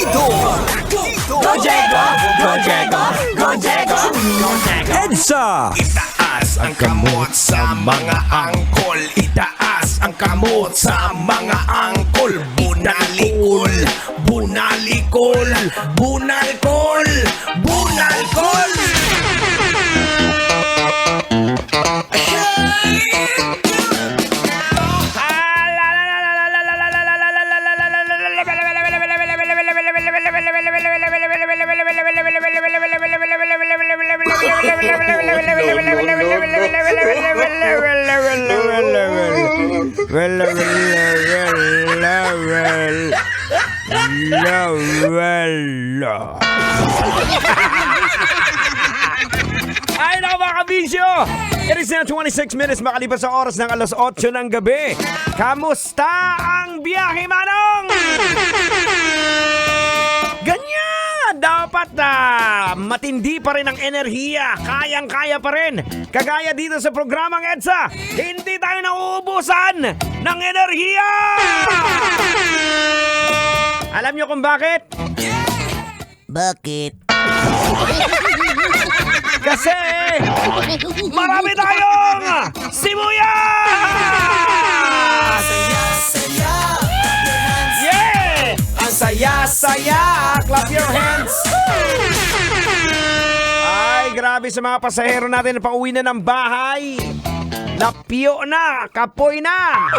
Bandido! Go Jego! Go Jego! Go Jego! EDSA! Itaas ang kamot sa mga angkol. Itaas ang kamot sa mga angkol. Bunalikol, bunalikol, bunalkol, bunalkol. Ay, naku mga kabisyo! It is now 26 minutes makalipas sa oras ng alas 8 ng gabi. Kamusta ang biyahe, Manong? Ganyan! Dapat matindi pa rin ang enerhiya. Kayang-kaya pa rin. Kagaya dito sa programang EDSA, hindi tayo nauubusan ng enerhiya! Alam nyo kung bakit? Bakit? Kasi marami tayong sibuyas! Yeah! Ang saya-saya! Clap your hands! Ay, grabe sa mga pasahero natin na pauwi na ng bahay. Napyo na! Kapoy na!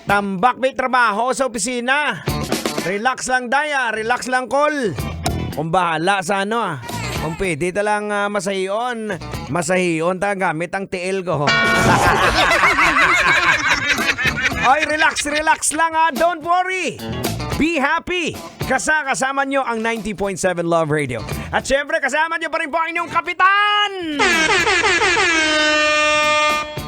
Tambak may trabaho sa opisina. Relax lang daya, relax lang call. Kung bahala sa kung pwede talang masahion. Masahion ta gamit ang tiil ko. Ay, relax lang don't worry. Be happy. Kasama nyo ang 90.7 Love Radio. At syempre kasama nyo pa rin po ang inyong kapitan,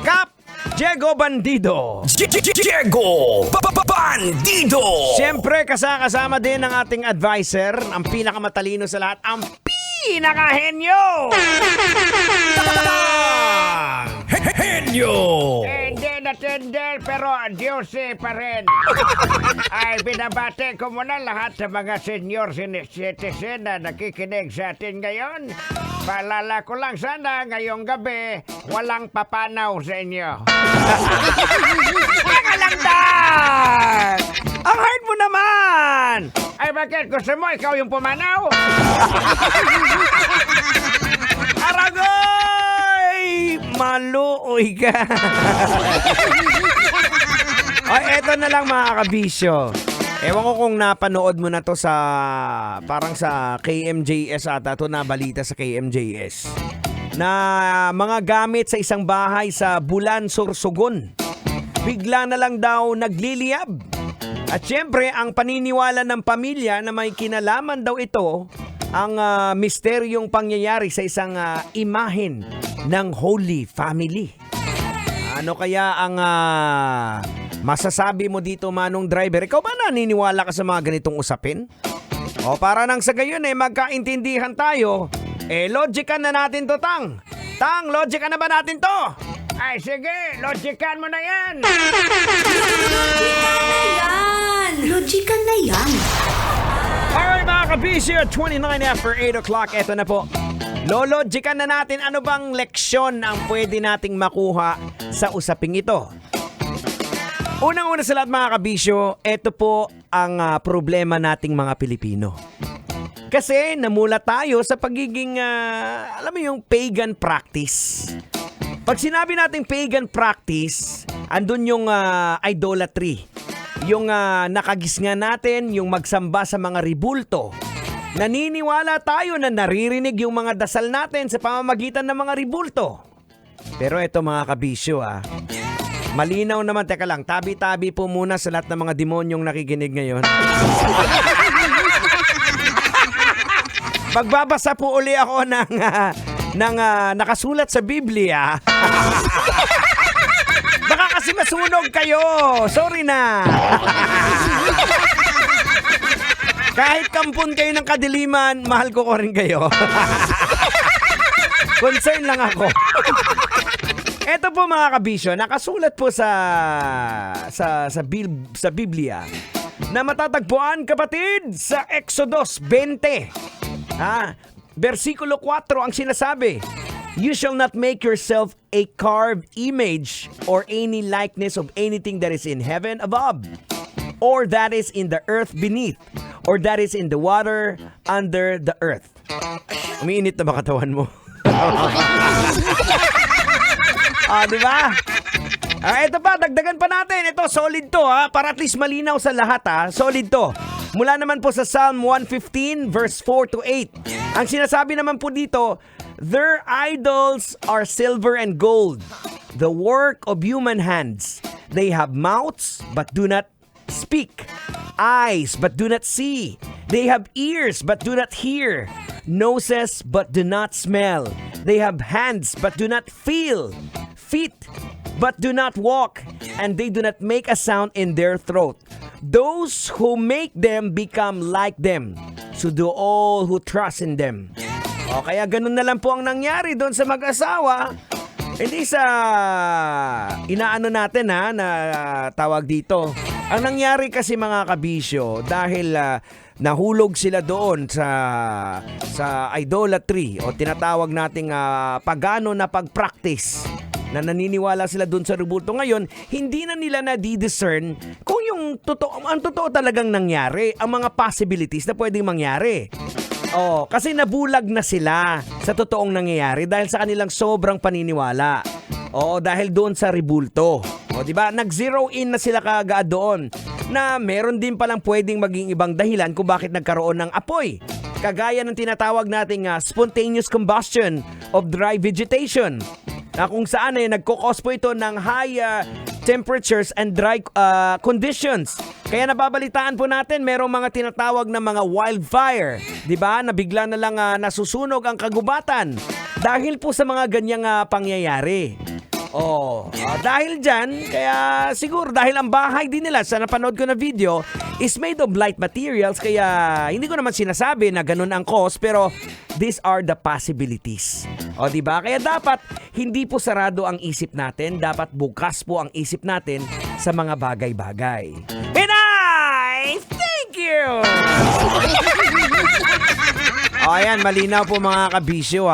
Kap Jego Bandido. Jego Bandido. Siyempre, kasama din ang ating advisor, ang pinakamatalino sa lahat, ang pinakahenyo. Henyo. Hindi natindel pero Diyos pa rin. Ay, binabate ko muna lahat sa mga senior citizen na nakikinig sa atin ngayon. Paalala ko lang sana ngayong gabi, walang papanaw sa inyo. Teka lang, Dad! Ang hard mo naman! Ay, bakit? Gusto mo ikaw yung pumanaw? Aragoy! Maluoy ka. Ay, eto na lang mga kabisyo. Ewan ko kung napanood mo na to sa parang sa KMJS ata to, na balita sa KMJS na mga gamit sa isang bahay sa Bulan, Sorsogon bigla na lang daw nagliliyab. At syempre ang paniniwala ng pamilya na may kinalaman daw ito ang misteryong pangyayari sa isang imahen ng Holy Family. Ano kaya ang masasabi mo dito, Manong Driver? Ikaw ba naniniwala ka sa mga ganitong usapin? O para nang sa gayon magkaintindihan tayo, logican na natin to, Tang. Tang, logican na ba natin to? Ay, sige, logican mo na yan. Logican na yan. Alright mga kabisyo, 29 after 8 o'clock, eto na po. Lologican na natin ano bang leksyon ang pwede nating makuha sa usaping ito. Unang-una sa lahat mga kabisyo, ito po ang problema nating mga Pilipino. Kasi namula tayo sa pagiging, alam mo yung pagan practice. Pag sinabi nating pagan practice, andun yung idolatry. Yung nakagisnga natin, yung magsamba sa mga ribulto. Naniniwala tayo na naririnig yung mga dasal natin sa pamamagitan ng mga ribulto. Pero ito mga kabisyo malinaw naman, teka lang, tabi-tabi po muna sa lahat ng mga demonyong nakikinig ngayon. Magbabasa po uli ako ng nakasulat sa Biblia. Baka kasi masunog kayo. Sorry na. Kahit kampon kayo ng kadiliman, mahal ko rin kayo. Concern lang ako. Eto po mga kabisyo, nakasulat po sa Biblia na matatagpuan, kapatid, sa Exodus 20. Versikulo 4 ang sinasabi, "You shall not make yourself a carved image or any likeness of anything that is in heaven above, or that is in the earth beneath, or that is in the water under the earth." Umiinit na ba katawan mo? Di ba? Ito pa, dagdagan pa natin. Ito, solid to para at least malinaw sa lahat Solid to. Mula naman po sa Psalm 115 verse 4 to 8. Ang sinasabi naman po dito, "Their idols are silver and gold, the work of human hands. They have mouths but do not speak, eyes but do not see. They have ears but do not hear, noses but do not smell. They have hands but do not feel, feet but do not walk, and they do not make a sound in their throat. Those who make them become like them, so do all who trust in them." Kaya ganun na lang po ang nangyari doon sa mag-asawa. Hindi sa inaano natin na tawag dito. Ang nangyari kasi mga kabisyo, dahil nahulog sila doon sa idolatry o tinatawag nating pagano na pag-practice, na naniniwala sila doon sa rebulto. Ngayon, hindi na nila na-discern kung ang totoo talagang nangyari, ang mga possibilities na pwedeng mangyari. Kasi nabulag na sila sa totoong nangyayari dahil sa kanilang sobrang paniniwala. Dahil doon sa rebulto. Di ba? Nag-zero in na sila kaagad doon na meron din palang pwedeng maging ibang dahilan kung bakit nagkaroon ng apoy. Kagaya ng tinatawag nating spontaneous combustion of dry vegetation, na kung saan nagkukos po ito ng high temperatures and dry conditions. Kaya nababalitaan po natin, merong mga tinatawag na mga wildfire, di ba? Na bigla na lang nasusunog ang kagubatan dahil po sa mga ganyang pangyayari. Dahil dyan, kaya siguro dahil ang bahay din nila sa napanood ko na video is made of light materials, kaya hindi ko naman sinasabi na ganun ang cause, pero these are the possibilities. Diba? Kaya dapat hindi po sarado ang isip natin, dapat bukas po ang isip natin sa mga bagay-bagay. And I thank you! Ayan, malinaw po mga kabisyo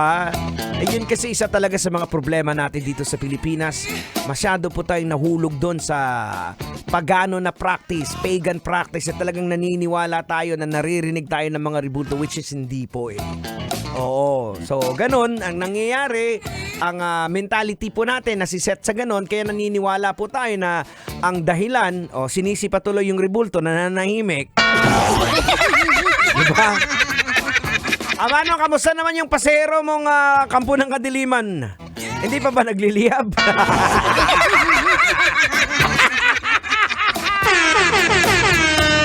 Yun kasi isa talaga sa mga problema natin dito sa Pilipinas. Masyado po tayong nahulog doon sa pagano na practice, pagan practice, at talagang naniniwala tayo na naririnig tayo ng mga rebulto, which is hindi po So ganun ang nangyayari, ang mentality po natin nasiset sa ganun, kaya naniniwala po tayo na ang dahilan, sinisipa tuloy yung rebulto na nanahimik. Diba? Amano, kamusta naman yung pasero mong kampo ng kadiliman? Hindi pa ba nagliliyab?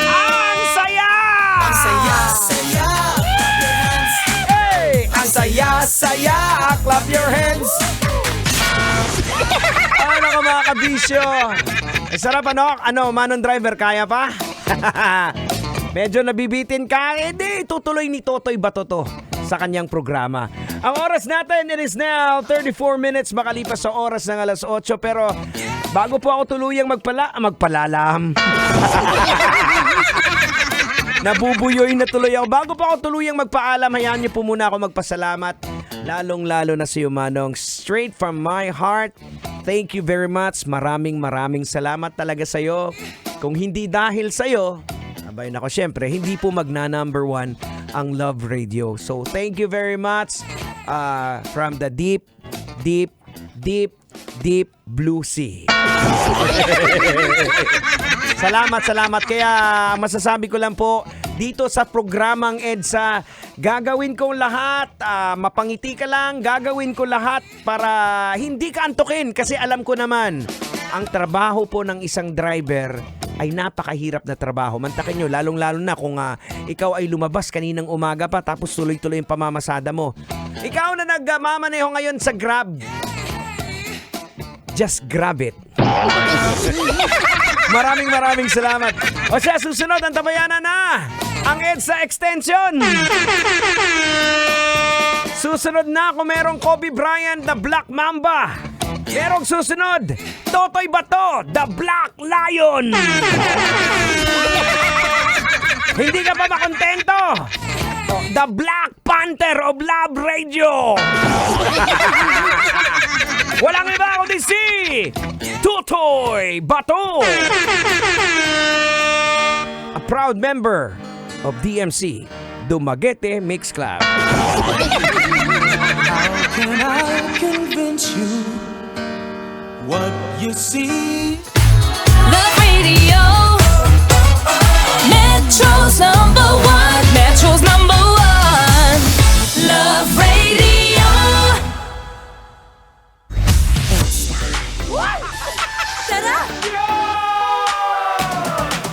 Ang saya! Ang saya-saya. Hey! Ang saya-saya! Clap your hands! Ano mga kabisyo? Sarap Manon Driver, kaya pa? Medyo nabibitin ka, hindi, tutuloy ni Totoy Batoto sa kanyang programa. Ang oras natin, it is now 34 minutes makalipas sa oras ng alas 8, pero bago po ako tuluyang magpalalam. Nabubuyoy na tuloy ako. Bago po ako tuluyang magpaalam, hayaan niyo po muna ako magpasalamat. Lalong-lalo na sa iyo, Manong. Straight from my heart, thank you very much. Maraming salamat talaga sa iyo. Kung hindi dahil sa iyo, abay nako, syempre, hindi po magna-number 1 ang Love Radio. So, thank you very much from the deep blue sea. Salamat. Kaya masasabi ko lang po, dito sa programang EDSA, gagawin ko lahat, mapangiti ka lang, gagawin ko lahat para hindi ka antukin. Kasi alam ko naman, ang trabaho po ng isang driver ay napakahirap na trabaho. Mantakin nyo, lalong-lalo na kung ikaw ay lumabas kaninang umaga pa tapos tuloy-tuloy yung pamamasada mo. Ikaw na nagmamaneho ngayon sa Grab, just grab it. Maraming salamat. O siya, susunod ang tabayanan na ang EDSA Extension. Susunod na kung merong Kobe Bryant, the Black Mamba. Merong susunod, Totoy Bato, the Black Lion. Hindi ka pa makontento? Oh, the Black Panther of Love Radio. Walang iba kundi si Tutoy Bato. A proud member of DMC, Dumaguete Mix Club. How can I convince you what you see?